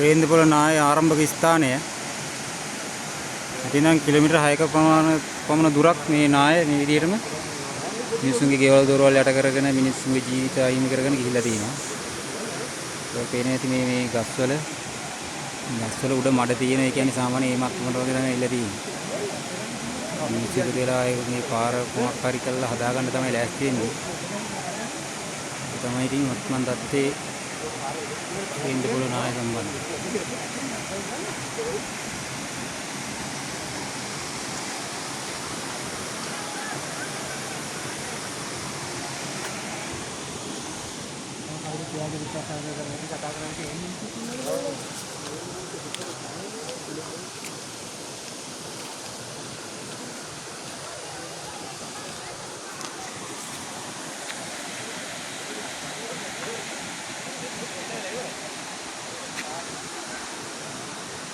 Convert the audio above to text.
රේන්දපොළ නාය ආරම්භක ස්ථානය. ඉතින් කිලෝමීටර් 6ක පමණ දුරක් මේ නාය මේ විදිහටම මිනිස්සුන්ගේ ගෙවල් දොරවල් යට කරගෙන මිනිස්සුන්ගේ ජීවිත අහිමි කරගෙන ගිහිල්ලා තියෙනවා. ඒක පේන්නේ නැති මේ ගස්වල උඩ මඩ තියෙන, ඒ කියන්නේ සාමාන්‍ය ඒමක් මොකට වගේ තමයි ඉල්ල තියෙන්නේ. මිනිස්සු දෙලා මේ පාර කොමක් හරි කරලා හදාගන්න තමයි ලෑස්ති වෙන්නේ. ඒ තමයි ඉතින් වත්මන් දත්තේ රේන්දපොළ නාය සම්බන්ධ. කවුරු කියාගේ විශ්වාස කරන්නේ කතා කරන්නේ